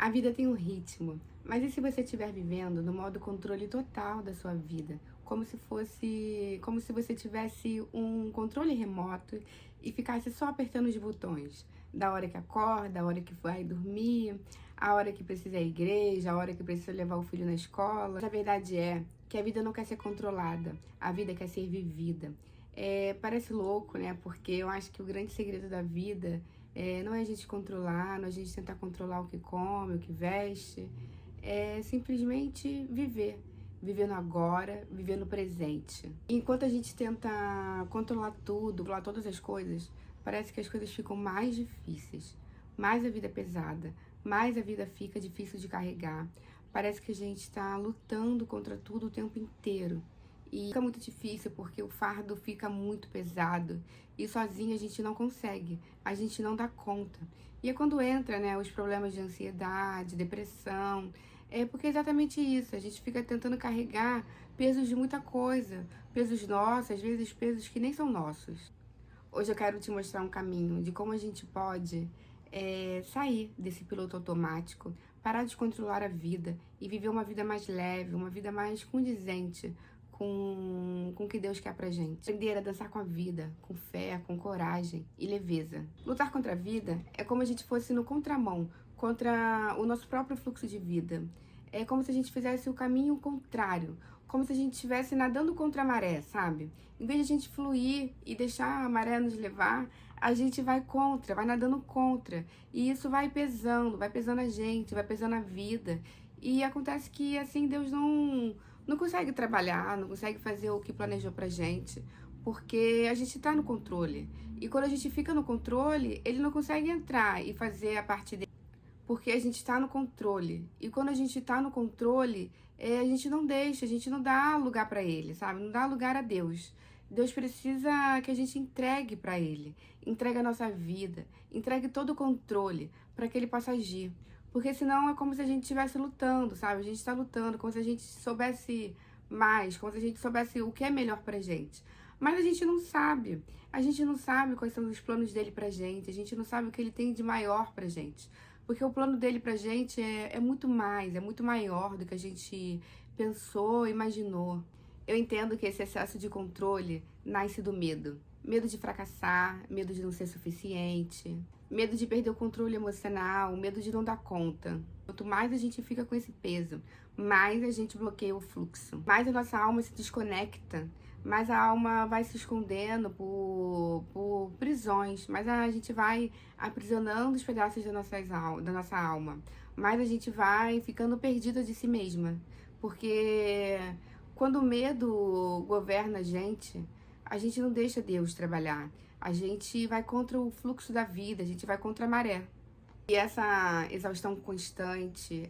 A vida tem um ritmo, mas e se você estiver vivendo no modo controle total da sua vida? Como se você tivesse um controle remoto e ficasse só apertando os botões. Da hora que acorda, a hora que vai dormir, a hora que precisa ir à igreja, a hora que precisa levar o filho na escola. Mas a verdade é que a vida não quer ser controlada, a vida quer ser vivida. Parece louco, né? Porque eu acho que o grande segredo da vida não é a gente controlar, não é a gente tentar controlar o que come, o que veste. É simplesmente viver. Viver no agora, viver no presente. Enquanto a gente tenta controlar tudo, controlar todas as coisas, parece que as coisas ficam mais difíceis. Mais a vida é pesada, mais a vida fica difícil de carregar. Parece que a gente está lutando contra tudo o tempo inteiro. E fica muito difícil porque o fardo fica muito pesado e sozinho a gente não consegue, a gente não dá conta. E é quando entra, né, os problemas de ansiedade, depressão, porque é exatamente isso, a gente fica tentando carregar pesos de muita coisa, pesos nossos, às vezes pesos que nem são nossos. Hoje eu quero te mostrar um caminho de como a gente pode sair desse piloto automático, parar de controlar a vida e viver uma vida mais leve, uma vida mais condizente com o que Deus quer pra gente. Aprender a dançar com a vida, com fé, com coragem e leveza. Lutar contra a vida é como a gente fosse no contramão, contra o nosso próprio fluxo de vida. É como se a gente fizesse o caminho contrário, como se a gente estivesse nadando contra a maré, sabe? Em vez de a gente fluir e deixar a maré nos levar, a gente vai contra, vai nadando contra. E isso vai pesando a gente, vai pesando a vida. E acontece que assim Deus não consegue trabalhar, não consegue fazer o que planejou pra gente, porque a gente tá no controle. E quando a gente fica no controle, ele não consegue entrar e fazer a parte dele, porque a gente tá no controle. E quando a gente tá no controle, a gente não deixa, a gente não dá lugar pra ele, sabe? Não dá lugar a Deus. Deus precisa que a gente entregue pra ele, entregue a nossa vida, entregue todo o controle para que ele possa agir. Porque senão é como se a gente estivesse lutando, sabe? A gente está lutando, como se a gente soubesse mais, como se a gente soubesse o que é melhor pra gente. Mas a gente não sabe. A gente não sabe quais são os planos dele pra gente. A gente não sabe o que ele tem de maior pra gente. Porque o plano dele pra gente é muito mais, é muito maior do que a gente pensou, imaginou. Eu entendo que esse excesso de controle nasce do medo. Medo de fracassar, medo de não ser suficiente, medo de perder o controle emocional, medo de não dar conta. Quanto mais a gente fica com esse peso, mais a gente bloqueia o fluxo, mais a nossa alma se desconecta, mais a alma vai se escondendo por prisões, mais a gente vai aprisionando os pedaços da nossa alma, mais a gente vai ficando perdida de si mesma, porque quando o medo governa a gente não deixa Deus trabalhar. A gente vai contra o fluxo da vida, a gente vai contra a maré. E essa exaustão constante,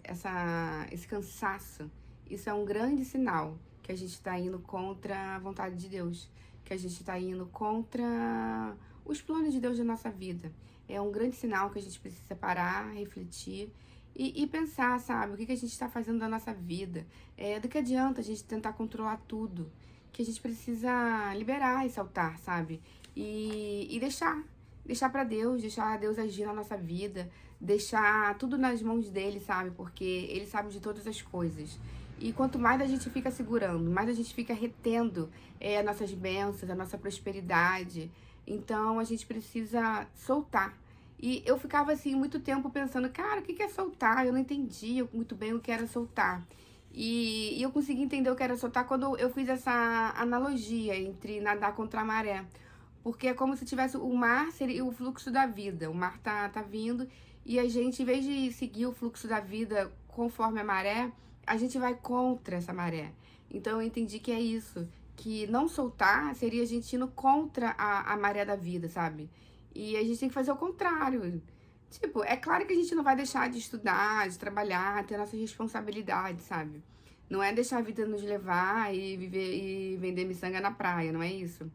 esse cansaço, isso é um grande sinal que a gente está indo contra a vontade de Deus, que a gente está indo contra os planos de Deus na nossa vida. É um grande sinal que a gente precisa parar, refletir e pensar, sabe, o que a gente está fazendo da nossa vida. Do que adianta a gente tentar controlar tudo, que a gente precisa liberar esse altar, sabe? E deixar pra Deus, deixar Deus agir na nossa vida, deixar tudo nas mãos dele, sabe? Porque ele sabe de todas as coisas. E quanto mais a gente fica segurando, mais a gente fica retendo as nossas bênçãos, a nossa prosperidade. Então a gente precisa soltar. E eu ficava assim muito tempo pensando, cara, o que é soltar? Eu não entendia muito bem o que era soltar. E eu consegui entender o que era soltar quando eu fiz essa analogia entre nadar contra a maré. Porque é como se tivesse o mar seria o fluxo da vida. O mar tá vindo e a gente, em vez de seguir o fluxo da vida conforme a maré, a gente vai contra essa maré. Então eu entendi que é isso. Que não soltar seria a gente indo contra a maré da vida, sabe? E a gente tem que fazer o contrário. Tipo, é claro que a gente não vai deixar de estudar, de trabalhar, ter nossas responsabilidades, sabe? Não é deixar a vida nos levar e viver e vender miçanga na praia, não é isso?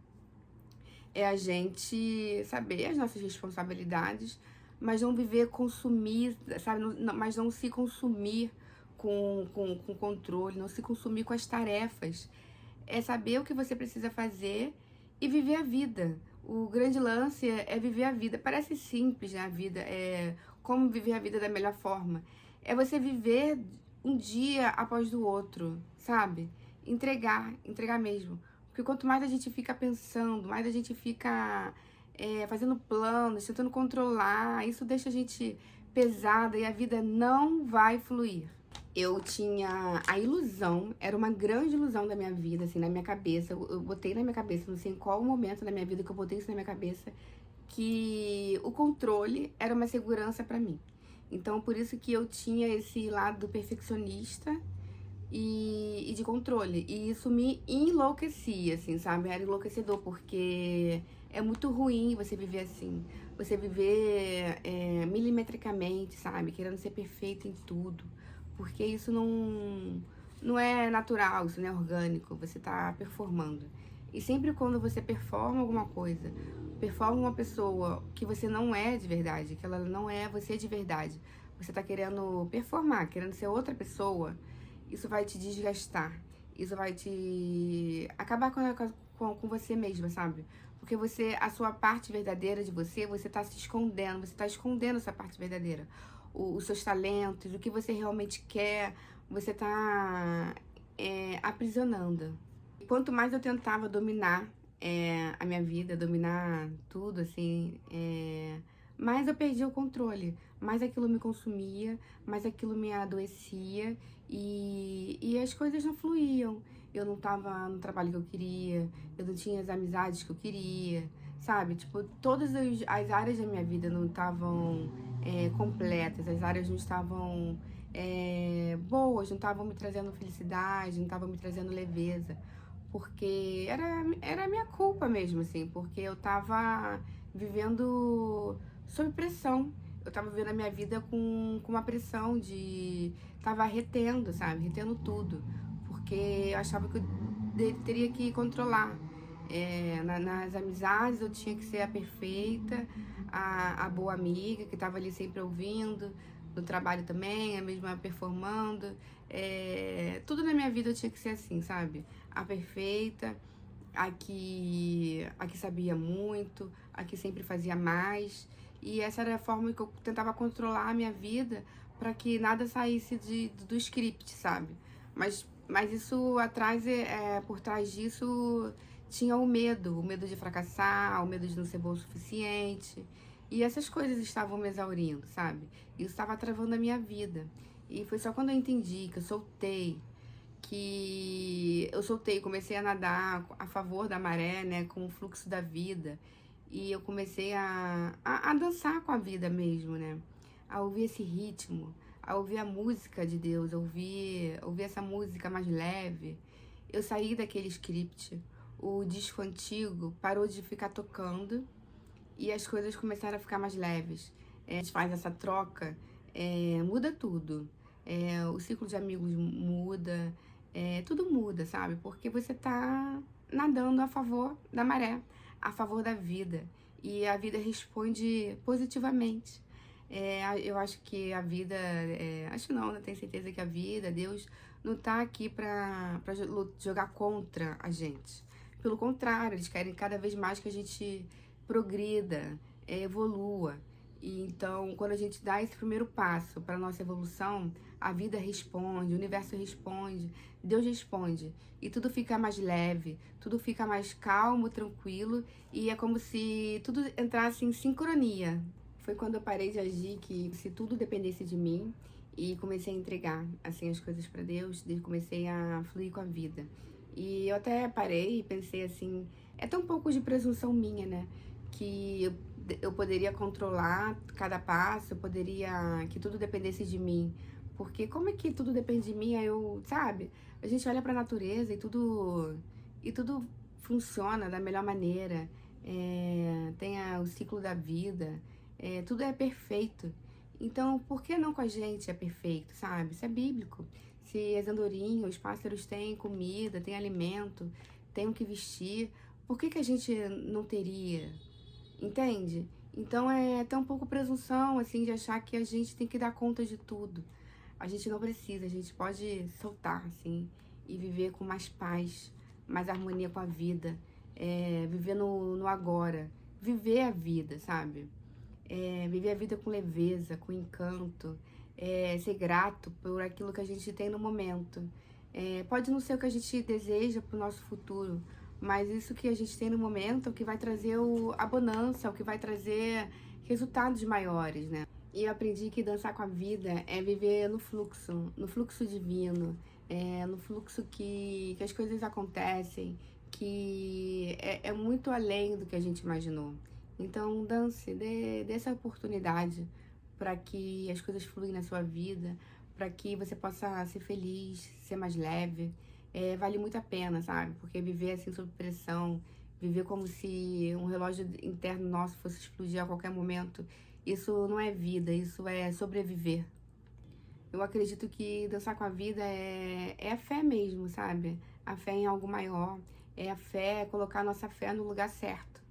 É a gente saber as nossas responsabilidades, mas não viver consumir, sabe? Mas não se consumir com controle, não se consumir com as tarefas. É saber o que você precisa fazer e viver a vida. O grande lance é viver a vida. Parece simples, né, a vida, como viver a vida da melhor forma. É você viver um dia após o outro, sabe? Entregar mesmo. Porque quanto mais a gente fica pensando, mais a gente fica fazendo planos, tentando controlar, isso deixa a gente pesada e a vida não vai fluir. Eu tinha a ilusão, era uma grande ilusão da minha vida, assim, na minha cabeça. Eu botei na minha cabeça, não sei em qual momento da minha vida que eu botei isso na minha cabeça, que o controle era uma segurança pra mim. Então, por isso que eu tinha esse lado perfeccionista e de controle. E isso me enlouquecia, assim, sabe? Era enlouquecedor, porque é muito ruim você viver assim. Você viver milimetricamente, sabe? Querendo ser perfeito em tudo. Porque isso não é natural, isso não é orgânico. Você tá performando. E sempre quando você performa alguma coisa, performa uma pessoa que você não é de verdade, que ela não é você de verdade, você tá querendo performar, querendo ser outra pessoa, isso vai te desgastar. Isso vai te acabar com você mesma, sabe? Porque você, a sua parte verdadeira de você, você tá se escondendo, você tá escondendo essa parte verdadeira. Os seus talentos, o que você realmente quer, você tá aprisionando. Quanto mais eu tentava dominar a minha vida, dominar tudo, assim, mais eu perdia o controle. Mais aquilo me consumia, mais aquilo me adoecia e as coisas não fluíam. Eu não tava no trabalho que eu queria, eu não tinha as amizades que eu queria, sabe? Tipo, todas as áreas da minha vida não estavam completas, as áreas não estavam boas, não estavam me trazendo felicidade, não estavam me trazendo leveza. Porque era a minha culpa mesmo, assim, porque eu tava vivendo sob pressão. Eu tava vivendo a minha vida com uma pressão de... Tava retendo, sabe? Retendo tudo. Porque eu achava que eu teria que controlar. Nas amizades eu tinha que ser a perfeita, a boa amiga que tava ali sempre ouvindo. No trabalho também, a mesma performando. Tudo na minha vida eu tinha que ser assim, sabe? A perfeita, a que sabia muito, a que sempre fazia mais. E essa era a forma que eu tentava controlar a minha vida para que nada saísse do script, sabe? Mas isso atrás, por trás disso tinha o medo de fracassar, o medo de não ser bom o suficiente. E essas coisas estavam me exaurindo, sabe? Isso estava travando a minha vida. E foi só quando eu entendi que eu soltei, comecei a nadar a favor da maré, né, com o fluxo da vida. E eu comecei a dançar com a vida mesmo, né? A ouvir esse ritmo, a ouvir a música de Deus, a ouvir essa música mais leve. Eu saí daquele script, o disco antigo parou de ficar tocando e as coisas começaram a ficar mais leves. A gente faz essa troca, muda tudo. O ciclo de amigos muda, tudo muda, sabe? Porque você tá nadando a favor da maré, a favor da vida. E a vida responde positivamente. Eu acho que a vida, acho não tenho certeza que a vida, Deus, não tá aqui pra jogar contra a gente. Pelo contrário, eles querem cada vez mais que a gente progrida, evolua. E então, quando a gente dá esse primeiro passo para nossa evolução, a vida responde, o universo responde, Deus responde. E tudo fica mais leve, tudo fica mais calmo, tranquilo, e é como se tudo entrasse em sincronia. Foi quando eu parei de agir que se tudo dependesse de mim e comecei a entregar assim as coisas para Deus, comecei a fluir com a vida. E eu até parei e pensei assim, é tão pouco de presunção minha, né? Que eu poderia controlar cada passo, eu poderia que tudo dependesse de mim. Porque como é que tudo depende de mim? Aí eu, sabe? A gente olha para a natureza e tudo funciona da melhor maneira. Tem o ciclo da vida, tudo é perfeito. Então, por que não com a gente é perfeito, sabe? Isso é bíblico. Se as andorinhas, os pássaros têm comida, têm alimento, têm o que vestir, por que a gente não teria? Entende? Então é tão pouco presunção, assim, de achar que a gente tem que dar conta de tudo. A gente não precisa, a gente pode soltar, assim, e viver com mais paz, mais harmonia com a vida, viver no agora, viver a vida, sabe? Viver a vida com leveza, com encanto, ser grato por aquilo que a gente tem no momento. Pode não ser o que a gente deseja para o nosso futuro, mas isso que a gente tem no momento é o que vai trazer a bonança, é o que vai trazer resultados maiores, né? E eu aprendi que dançar com a vida é viver no fluxo divino, no fluxo que as coisas acontecem, que é muito além do que a gente imaginou. Então, dance, dê essa oportunidade para que as coisas fluem na sua vida, para que você possa ser feliz, ser mais leve. Vale muito a pena, sabe? Porque viver assim sob pressão, viver como se um relógio interno nosso fosse explodir a qualquer momento, isso não é vida, isso é sobreviver. Eu acredito que dançar com a vida é a fé mesmo, sabe? A fé em algo maior, é a fé, colocar a nossa fé no lugar certo,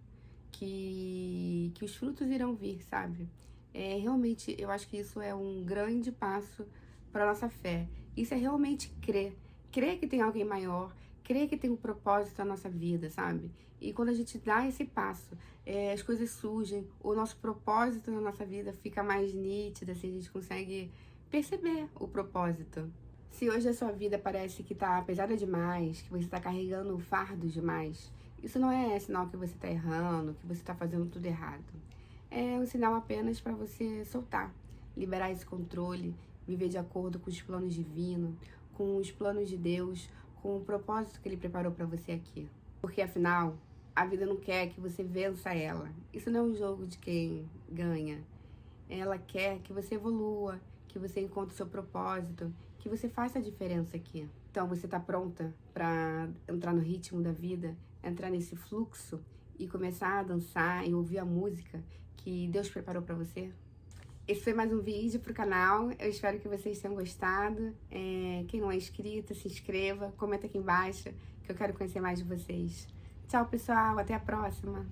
que os frutos irão vir, sabe? Realmente, eu acho que isso é um grande passo para nossa fé. Isso é realmente crer. Crer que tem alguém maior, crer que tem um propósito na nossa vida, sabe? E quando a gente dá esse passo, as coisas surgem, o nosso propósito na nossa vida fica mais nítido, assim, a gente consegue perceber o propósito. Se hoje a sua vida parece que tá pesada demais, que você tá carregando fardos demais, isso não é sinal que você tá errando, que você tá fazendo tudo errado. É um sinal apenas para você soltar, liberar esse controle, viver de acordo com os planos divinos, com os planos de Deus, com o propósito que Ele preparou para você aqui. Porque afinal, a vida não quer que você vença ela. Isso não é um jogo de quem ganha. Ela quer que você evolua, que você encontre o seu propósito, que você faça a diferença aqui. Então, você tá pronta para entrar no ritmo da vida, entrar nesse fluxo e começar a dançar e ouvir a música que Deus preparou para você? Esse foi mais um vídeo pro canal. Eu espero que vocês tenham gostado. Quem não é inscrito, se inscreva, comenta aqui embaixo que eu quero conhecer mais de vocês. Tchau, pessoal. Até a próxima.